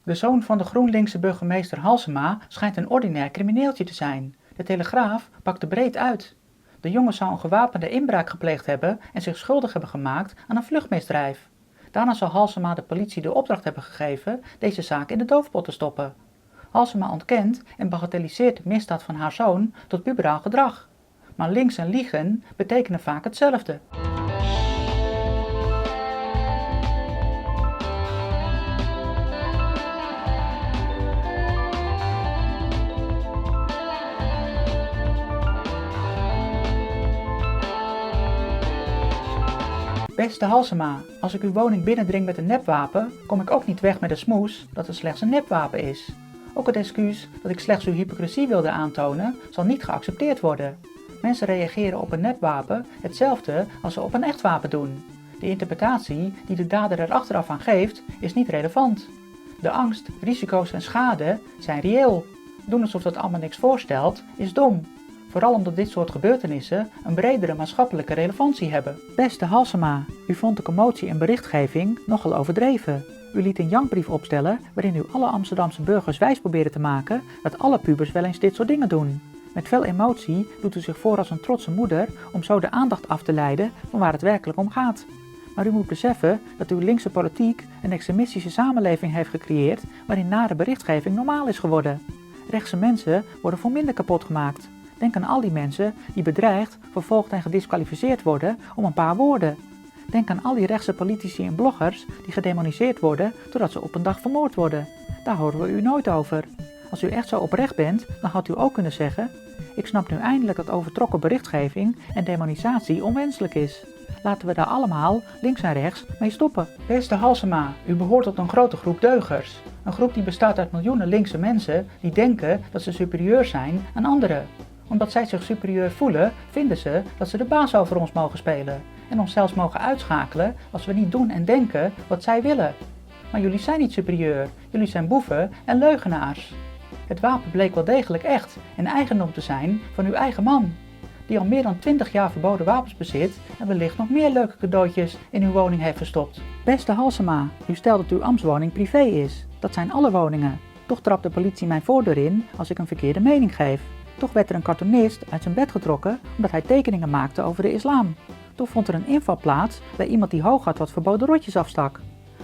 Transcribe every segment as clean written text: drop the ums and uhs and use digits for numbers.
De zoon van de GroenLinkse burgemeester Halsema schijnt een ordinair crimineeltje te zijn. De Telegraaf pakte breed uit. De jongen zou een gewapende inbraak gepleegd hebben en zich schuldig hebben gemaakt aan een vluchtmisdrijf. Daarna zal Halsema de politie de opdracht hebben gegeven deze zaak in de doofpot te stoppen. Halsema ontkent en bagatelliseert de misdaad van haar zoon tot puberaal gedrag. Maar links en liegen betekenen vaak hetzelfde. Beste Halsema, als ik uw woning binnendring met een nepwapen, kom ik ook niet weg met een smoes dat het slechts een nepwapen is. Ook het excuus dat ik slechts uw hypocrisie wilde aantonen, zal niet geaccepteerd worden. Mensen reageren op een nepwapen hetzelfde als ze op een echt wapen doen. De interpretatie die de dader er achteraf aan geeft, is niet relevant. De angst, risico's en schade zijn reëel. Doen alsof dat allemaal niks voorstelt, is dom. Vooral omdat dit soort gebeurtenissen een bredere maatschappelijke relevantie hebben. Beste Halsema, u vond de commotie en berichtgeving nogal overdreven. U liet een jankbrief opstellen waarin u alle Amsterdamse burgers wijs probeerde te maken dat alle pubers wel eens dit soort dingen doen. Met veel emotie doet u zich voor als een trotse moeder om zo de aandacht af te leiden van waar het werkelijk om gaat. Maar u moet beseffen dat uw linkse politiek een extremistische samenleving heeft gecreëerd waarin nare berichtgeving normaal is geworden. Rechtse mensen worden voor minder kapot gemaakt. Denk aan al die mensen die bedreigd, vervolgd en gedisqualificeerd worden om een paar woorden. Denk aan al die rechtse politici en bloggers die gedemoniseerd worden doordat ze op een dag vermoord worden. Daar horen we u nooit over. Als u echt zo oprecht bent, dan had u ook kunnen zeggen: ik snap nu eindelijk dat overtrokken berichtgeving en demonisatie onwenselijk is. Laten we daar allemaal, links en rechts, mee stoppen. Beste Halsema, u behoort tot een grote groep deugers. Een groep die bestaat uit miljoenen linkse mensen die denken dat ze superieur zijn aan anderen. Omdat zij zich superieur voelen, vinden ze dat ze de baas over ons mogen spelen en ons zelfs mogen uitschakelen als we niet doen en denken wat zij willen. Maar jullie zijn niet superieur, jullie zijn boeven en leugenaars. Het wapen bleek wel degelijk echt en eigendom te zijn van uw eigen man, die al meer dan 20 jaar verboden wapens bezit en wellicht nog meer leuke cadeautjes in uw woning heeft verstopt. Beste Halsema, u stelt dat uw ambtswoning privé is. Dat zijn alle woningen. Toch trapt de politie mijn voordeur in als ik een verkeerde mening geef. Toch werd er een cartoonist uit zijn bed getrokken omdat hij tekeningen maakte over de islam. Toch vond er een inval plaats bij iemand die hooguit wat verboden rotjes afstak.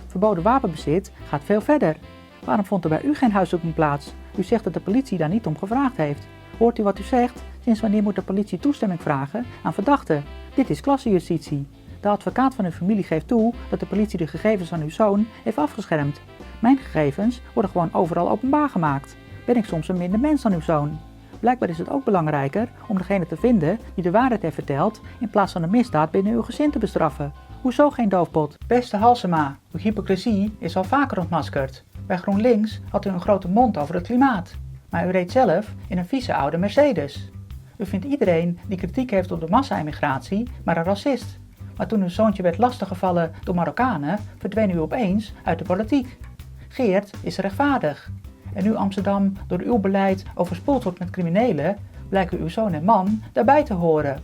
Verboden wapenbezit gaat veel verder. Waarom vond er bij u geen huiszoeking plaats? U zegt dat de politie daar niet om gevraagd heeft. Hoort u wat u zegt? Sinds wanneer moet de politie toestemming vragen aan verdachten? Dit is klassenjustitie. De advocaat van uw familie geeft toe dat de politie de gegevens van uw zoon heeft afgeschermd. Mijn gegevens worden gewoon overal openbaar gemaakt. Ben ik soms een minder mens dan uw zoon? Blijkbaar is het ook belangrijker om degene te vinden die de waarheid heeft verteld in plaats van de misdaad binnen uw gezin te bestraffen. Hoezo geen doofpot? Beste Halsema, uw hypocrisie is al vaker ontmaskerd. Bij GroenLinks had u een grote mond over het klimaat. Maar u reed zelf in een vieze oude Mercedes. U vindt iedereen die kritiek heeft op de massa-immigratie maar een racist. Maar toen uw zoontje werd lastiggevallen door Marokkanen, verdween u opeens uit de politiek. Geert is rechtvaardig. En nu Amsterdam door uw beleid overspoeld wordt met criminelen, blijken uw zoon en man daarbij te horen.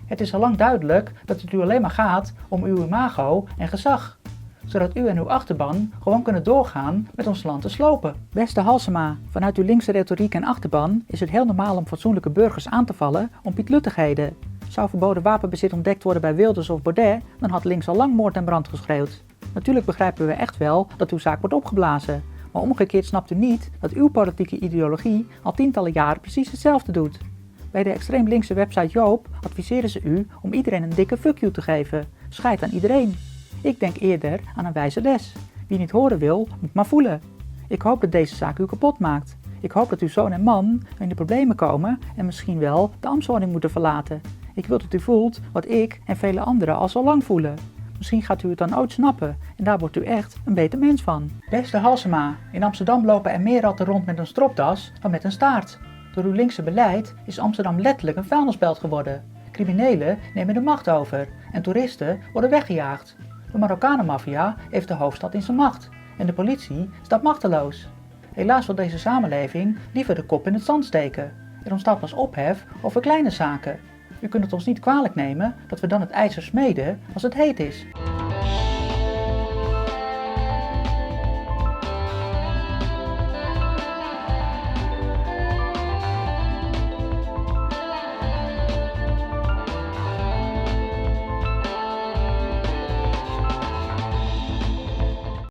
Het is al lang duidelijk dat het u alleen maar gaat om uw imago en gezag, zodat u en uw achterban gewoon kunnen doorgaan met ons land te slopen. Beste Halsema, vanuit uw linkse retoriek en achterban is het heel normaal om fatsoenlijke burgers aan te vallen om pietluttigheden. Zou verboden wapenbezit ontdekt worden bij Wilders of Baudet, dan had links al lang moord en brand geschreeuwd. Natuurlijk begrijpen we echt wel dat uw zaak wordt opgeblazen. Maar omgekeerd snapt u niet dat uw politieke ideologie al tientallen jaren precies hetzelfde doet. Bij de extreem linkse website Joop adviseren ze u om iedereen een dikke fuck you te geven. Scheid aan iedereen. Ik denk eerder aan een wijze les. Wie niet horen wil, moet maar voelen. Ik hoop dat deze zaak u kapot maakt. Ik hoop dat uw zoon en man in de problemen komen en misschien wel de ambtswoning moeten verlaten. Ik wil dat u voelt wat ik en vele anderen al zo lang voelen. Misschien gaat u het dan ooit snappen en daar wordt u echt een beter mens van. Beste Halsema, in Amsterdam lopen er meer ratten rond met een stropdas dan met een staart. Door uw linkse beleid is Amsterdam letterlijk een vuilnisbelt geworden. Criminelen nemen de macht over en toeristen worden weggejaagd. De Marokkanenmaffia heeft de hoofdstad in zijn macht en de politie staat machteloos. Helaas wil deze samenleving liever de kop in het zand steken. Er ontstaat pas ophef over kleine zaken. U kunt het ons niet kwalijk nemen dat we dan het ijzer smeden als het heet is.